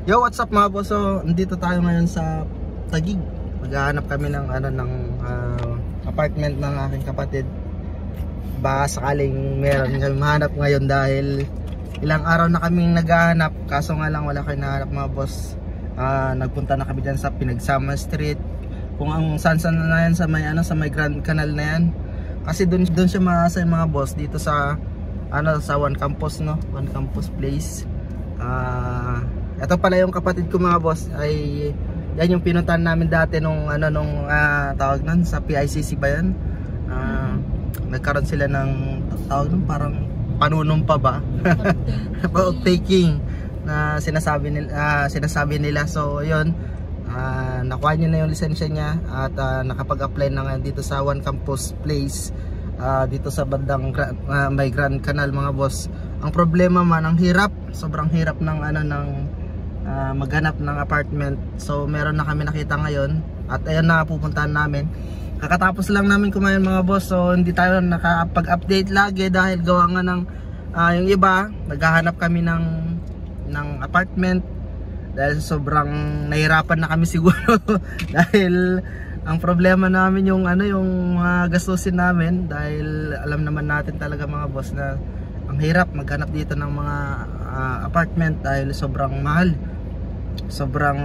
Yo, what's up mga boss? So, nandito tayo ngayon sa Taguig. Maghahanap kami ng apartment ng aking kapatid. Baka sakaling meron kami mahanap ngayon dahil ilang araw na kaming naghahanap. Kaso nga lang wala kayo nahanap mga boss. Nagpunta na kami dyan sa Pinagsama Street. Kung ang saan na yan sa may Grand Canal na yan. Kasi doon siya maasa yung mga boss dito sa sa One Campus, no? One Campus Place. Ito pala yung kapatid ko mga boss, ay yan yung pinuntahan namin dati nung tawag nun sa PICC ba yan. Nagkaroon sila ng tawag nun parang panunumpa ba taking na sinasabi nila. So yun, nakuha niya na yung lisensya niya at nakapag-apply na ngayon dito sa One Campus Place, dito sa bandang may Grand Canal mga boss. Ang problema man, ang hirap, sobrang hirap ng maghanap ng apartment. So meron na kami nakita ngayon at ayun na pupuntahan namin. Kakatapos lang namin kumain mga boss, so hindi tayo nakapag-update lagi dahil gawa nga ng yung iba naghahanap kami ng apartment dahil sobrang nahirapan na kami siguro dahil ang problema namin yung mga gastusin namin, dahil alam naman natin talaga mga boss na ang hirap maghanap dito ng mga apartment dahil sobrang mahal, sobrang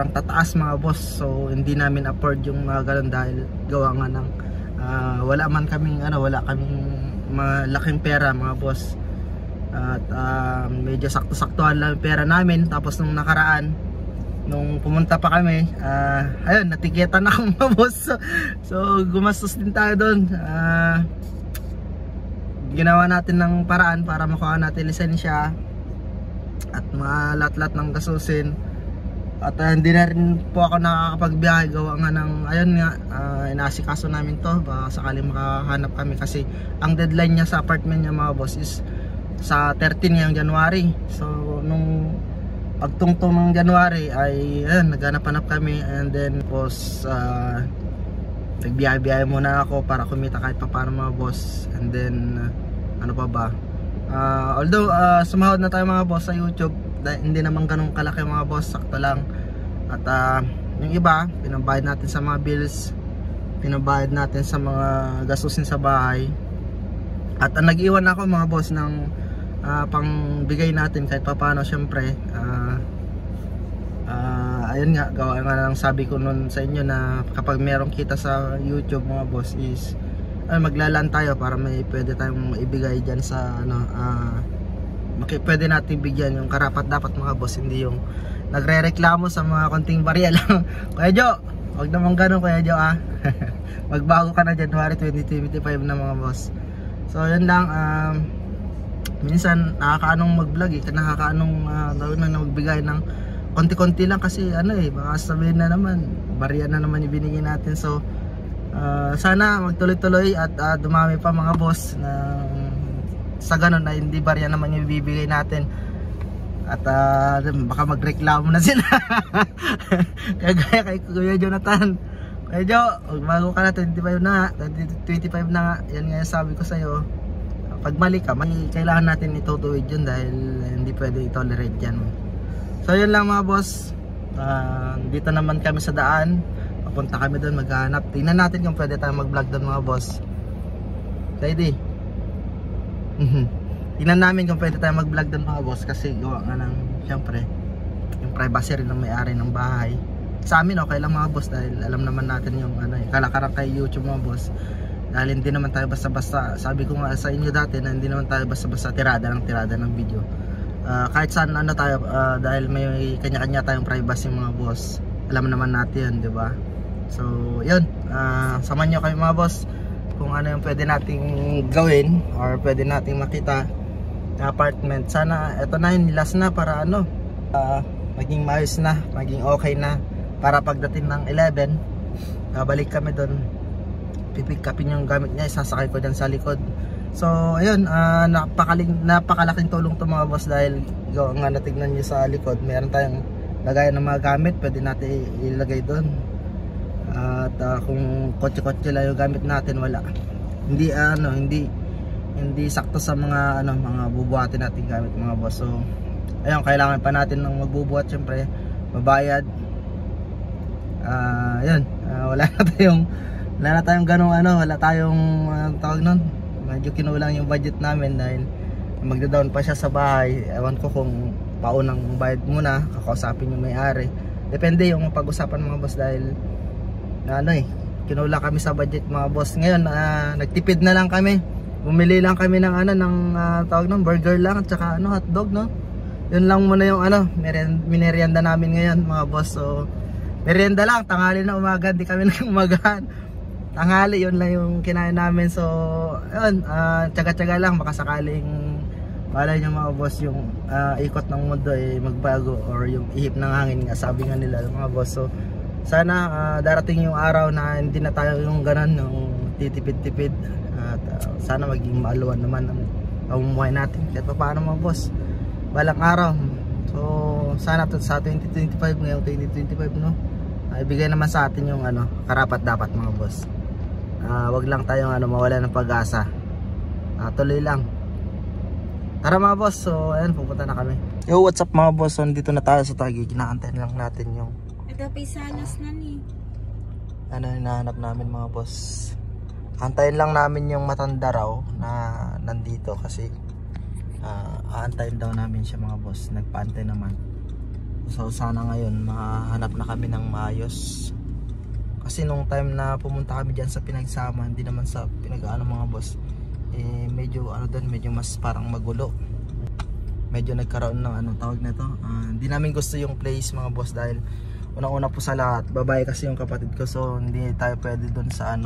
tataas mga boss. So hindi namin afford yung mga ganun dahil gawa nga ng wala kaming malaking pera mga boss. At medyo sakto-saktuhan lang yung pera namin. Tapos nung nakaraan, nung pumunta pa kami, ayun, natiketa na akong mga boss. So gumastos din tayo doon. Ginawa natin ng paraan para makuha natin lisensya at mga lahat-lahat ng gasusin. At hindi na rin po ako nakakapagbiyahe gawa nga ng inaasikaso namin to, baka sakaling makahanap kami kasi ang deadline niya sa apartment niya mga boss is sa 13 ngayong January. So nung pagtungtong ng January ay naghanap-hanap kami, and then post nagbiyahe-biyahe muna ako para kumita kahit pa paano mga boss. And then although sumahod na tayo mga boss sa YouTube, hindi naman ganun kalaki mga boss, sakto lang. At yung iba pinabayad natin sa mga bills, pinabayad natin sa mga gastusin sa bahay. At nag-iwan ako mga boss ng pangbigay natin kahit pa paano syempre. Ayun nga, gawa nga lang sabi ko nun sa inyo na kapag merong kita sa YouTube mga boss is maglalaan tayo para may pwede tayong ibigay dyan sa pwede natin bigyan yung karapat dapat mga boss, hindi yung nagre-reklamo sa mga konting barya lang. Kuya Jo, wag naman ganun Kuya Jo magbago ka na January 2025 na mga boss. So yun lang, minsan nakakaanong mag-vlog nakakaanong na magbigay ng konti-konti lang kasi baka sabihin na naman barya na naman ibinigay natin. So sana magtuloy-tuloy at dumami pa mga boss na sa ganun na hindi barya naman yung ibibigay natin. At baka magreklamo na sila kaya kay Kuya Jonathan, Kuya Jo, bago ka na 25 na nga, yan nga sabi ko sa'yo, pag mali ka, kailangan natin itutuwid yun dahil hindi pwede i-tolerate yan. So yun lang mga boss, dito naman kami sa daan, papunta kami doon maghanap. Tingnan natin kung pwede tayong mag-vlog doon mga boss. Ready? Tingnan namin kung pwede tayong mag-vlog doon mga boss, kasi gawa nga ng syempre yung privacy rin ng may-ari ng bahay. Sa amin okay lang mga boss dahil alam naman natin yung kalakaran kay YouTube mga boss. Dahil hindi naman tayo basta-basta, sabi ko nga sa inyo dati na hindi naman tayo basta-basta tirada ng video. Kahit saan tayo, dahil may kanya-kanya tayong privacy mga boss. Alam naman natin, di ba? So yun, samahan nyo kayo mga boss kung ano yung pwede nating gawin or pwede nating makita na apartment. Sana ito na yung last na para maging maayos na, maging okay na, para pagdating ng 11 balik kami doon, pipick upin yung gamit niya, isasakay ko dyan sa likod. So ayun, napakalaking tulong to mga boss dahil nga natignan nyo sa likod, meron tayong lagayan ng mga gamit, pwede natin ilagay doon. At kung kotse-kotse lang yung gamit natin, wala, hindi sakto sa mga mga bubuhatin natin gamit mga boss. So Ayun, kailangan pa natin ng magbubuhat, syempre mabayad. Yun, wala na tayong ganong ano, wala tayong tawag nun, medyo kinulang yung budget namin dahil magda-down pa siya sa bahay. Ewan ko kung paunang bayad muna, kakausapin yung may-ari, depende yung pag-usapan mga boss, dahil kinulang kami sa budget mga boss. Ngayon nagtipid na lang kami, bumili lang kami ng tawag nun, burger lang at saka hotdog, no. Yun lang muna yung minerienda namin ngayon mga boss. So merienda lang, tanghali na umaga, di kami nag-umagahan. Tanghali, yun lang yung kinain namin. So yun, tsaga-tsaga lang, baka sakaling malay nyo mga boss, yung ikot ng mundo magbago, or yung ihip ng hangin nga, sabi nga nila mga boss. So sana darating yung araw na hindi na tayo yung ganun, yung titipid-tipid, at sana maging maaluan naman ang pamumuhay natin kahit pa paano mga boss balang araw. So sana sa 2025, ngayong 2025, no, ibigay naman sa atin yung karapat dapat mga boss. Wag lang tayong mawala ng pag-asa, tuloy lang. Tara mga boss, so ayan, pupunta na kami. Yo, what's up mga boss? So dito na tayo sa Taguig, kinaantayin lang natin yung Pisalas na ni. Hinahanap namin mga boss. Antayin lang namin yung matanda raw na nandito kasi aantayin daw namin siya mga boss. Nagpaantay naman. So sana ngayon mahanap na kami ng maayos. Kasi nung time na pumunta kami dyan sa Pinagsama, hindi naman sa pinag-ano mga boss, medyo doon, medyo mas parang magulo. Medyo nagkaroon ng tawag na to, hindi namin gusto yung place mga boss, dahil unang-una po sa lahat, babae kasi yung kapatid ko, so hindi tayo pwede doon sa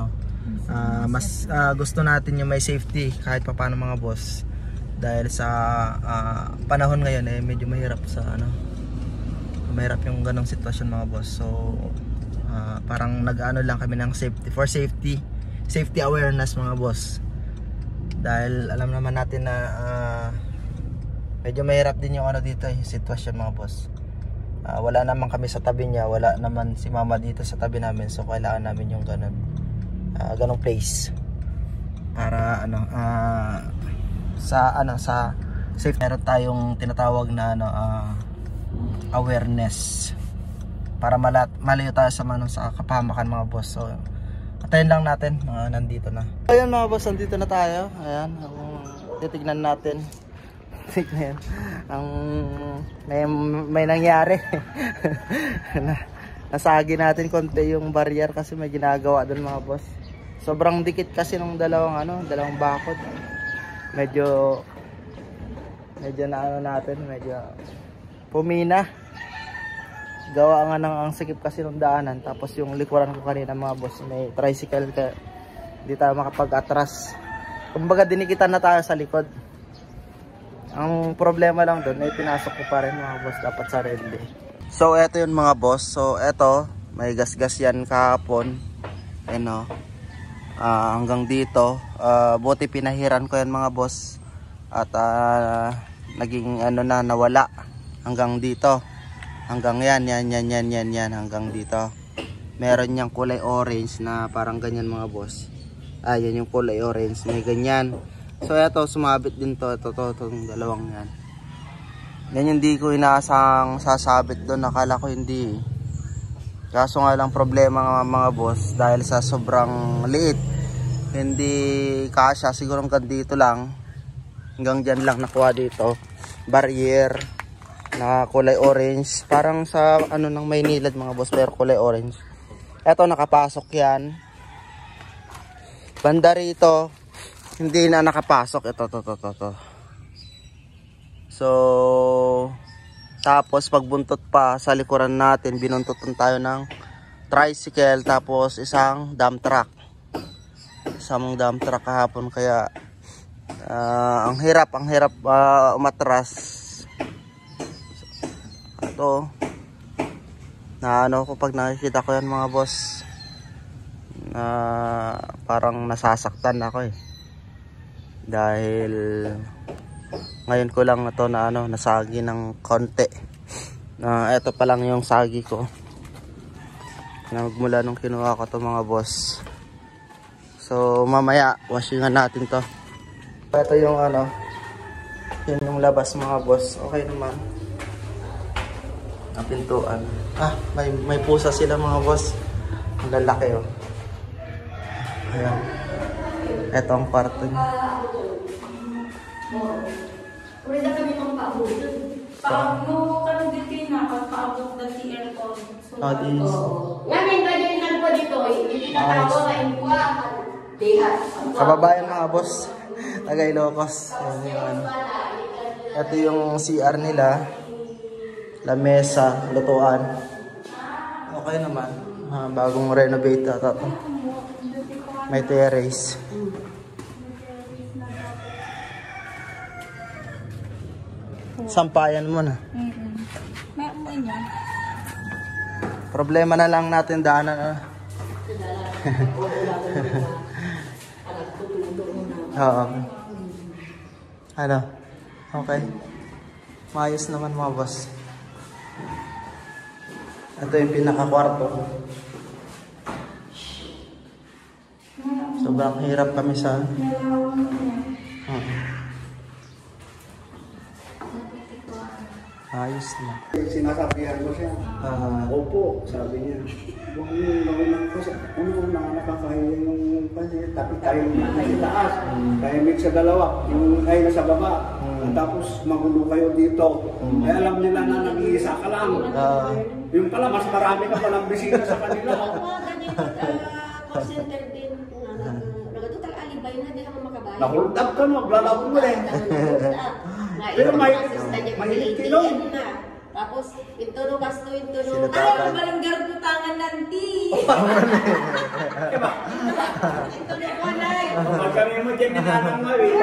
mas gusto natin yung may safety kahit pa paano mga boss, dahil sa panahon ngayon medyo mahirap mahirap yung ganong sitwasyon mga boss. So parang nag-ano lang kami ng safety awareness mga boss, dahil alam naman natin na medyo mahirap din yung dito yung sitwasyon mga boss. Wala naman kami sa tabi niya, wala naman si mama dito sa tabi namin, so kailangan namin yung ganong place para sa safe. Meron tayong tinatawag na awareness para malayo tayo sa kapahamakan mga boss. So atayin lang natin, nandito na. Ayun mga boss, nandito na tayo. Ayan, titignan natin. Tignan may nangyari. Nasagi natin konti yung barrier kasi may ginagawa doon mga boss. Sobrang dikit kasi ng dalawang bakod. Medyo medyo pumina. Gawa nga ang sikip kasi ng daanan. Tapos yung likuran ko kanina mga boss, may tricycle, kaya hindi tayo makapag-atras. Kumbaga dinikitan na tayo sa likod. Ang problema lang doon pinasok ko pa rin mga boss, dapat sa rende. So eto yun mga boss. So eto, may gas-gas yan kahapon. Hanggang dito. Buti pinahiran ko yan mga boss. At naging nawala. Hanggang dito. Hanggang yan. Hanggang dito. Meron niyang kulay orange na parang ganyan mga boss. Yan yung kulay orange. May ganyan. So eto, sumabit din to. Itong dalawang yan. Yan yung di ko inaasang sasabit doon. Nakala ko hindi. Kaso nga lang problema mga boss, dahil sa sobrang liit, hindi kasya. Siguro hanggang dito lang. Hanggang dyan lang nakuha dito. Barrier na kulay orange. Parang sa ng Maynilad mga boss, pero kulay orange. Eto, nakapasok yan. Banda rito, hindi na nakapasok. Ito. So tapos pagbuntot pa sa likuran natin, binuntotan tayo ng tricycle, tapos isang dump truck kahapon. Kaya ang hirap umatras. Ito na ko pag nakikita ko yan mga boss, parang nasasaktan ako dahil ngayon ko lang ito na nasagi ng konti. Ito pa lang yung sagi ko na magmula nung kinuha ko to mga boss. So mamaya washingan natin to. Ito yung Yan yung labas mga boss. Okay naman. Ang pintuan. May pusa sila mga boss. Ang lalaki oh. Ayan. Ito ang kwarto niya. Pwede kami pang paabot. Paabot ka na dito na. Paabot na si aircon. Ngamin ba yung nagpo dito? Hindi na tao kain ko. Dihat. Kababayan mga boss. Taga Ilocos. Ayan yung ano. Ito yung CR nila. Lamesa, lutuan. Okay naman. Bagong renovate ata to. May terrace. Sampayan mo na. May amoy niya. Problema na lang natin daanan. Oo. Ano? Okay. Maayos naman mga boss. Ito yung pinaka-kwarto. Sobrang hirap kami sa... Ayos na. Sinasabihan ko siya. Opo, sabi niya. Huwag yung nakunan ko siya. Una nakakahiya yung kasi tapos tayo na itaas. Tahimik sa dalawa. Yung kayo nasa baba. Tapos magulo kayo dito. Kaya alam nila na nag-iisa ka lang. Yung pala, mas marami ka palang bisita sa kanila. Call center din. Nagatutal alibay na, di ako makabayan. Nakultab ka, maglalaro mo eh. Pero may kilo. Tapos, ito no, basto, ito no. Sino Ay, tatay? Balanggar ko tangan nanti. ito no, walay. Pag kami mo dyan ninanang nga eh.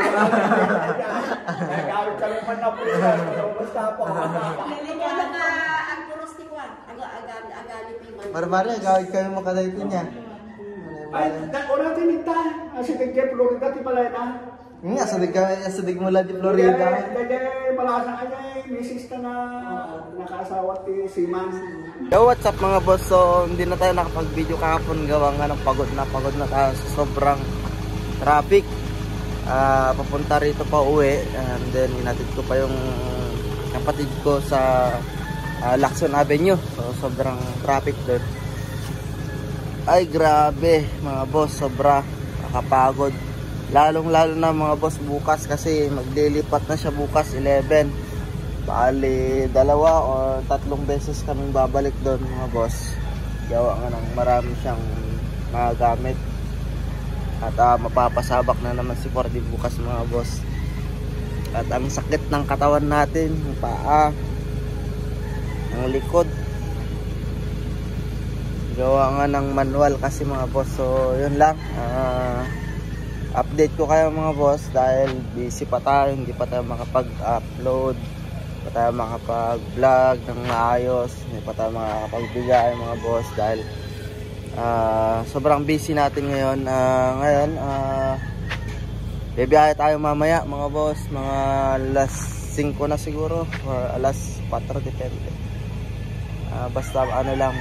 Kaya gawit kami man na po. Basta po. Ito na ka, ang puros ni Juan. Agali piman. Barbara, gawin kayo makadayto niya. Ay, dako natin ita. Kasi kaya Florida, ti pala na. Sadig mula di Florida. Kaya malasa ka niya, misis ka na nakasawa ti Siman. Yo, what's up mga boss? So, hindi na tayo nakapag-video kahapon. Gawa nga ng pagod na tayo sa sobrang traffic. Papunta rito pa uwi. And then, inatid ko pa yung kapatid ko sa Lacson Avenue. So, sobrang traffic doon. Ay, grabe mga boss. Sobra nakapagod. Lalong-lalo na mga boss bukas kasi maglilipat na siya bukas 11. Bali 2 o 3 beses kaming babalik doon mga boss. Gawa nga ng marami siyang mga gamit. At mapapasabak na naman si Cordy bukas mga boss. At ang sakit ng katawan natin, yung paa, ang likod. Gawa nga ng manual kasi mga boss. So yun lang. Update ko kayo mga boss dahil busy pa tayo, hindi pa tayo makapag-upload, hindi pa tayo makapag-vlog ng maayos, hindi pa tayo makakapagbigay mga boss dahil sobrang busy natin ngayon. Bibiyahe tayo mamaya mga boss, mga alas 5 na siguro or alas 4, depende. Basta ano lang,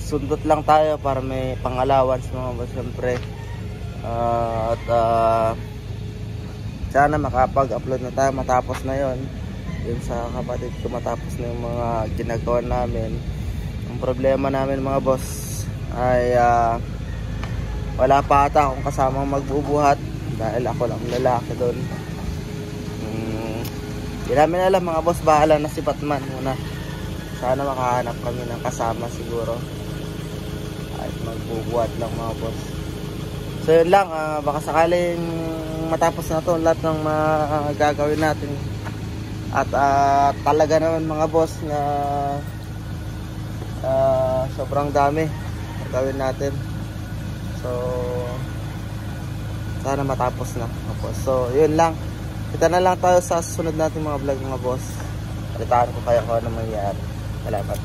sundot lang tayo para may pang-allowance mga boss syempre. Sana makapag-upload na tayo matapos na yon. Yun sa kapatid ko, matapos na yung mga ginagawa namin. Ang problema namin mga boss ay wala pa ata akong kasamang magbubuhat dahil ako lang lalaki doon. Hindi namin alam mga boss, bahala na si Batman muna. Sana makahanap kami ng kasama siguro at magbubuhat lang mga boss. So yun lang, baka sakaling matapos na to lahat ng gagawin natin. At talaga naman mga boss na sobrang dami gagawin natin. So sana matapos na mga boss. So yun lang, kita na lang tayo sa susunod natin mga vlog mga boss. Palitaan ko kayo kung ano mangyayari. Salamat.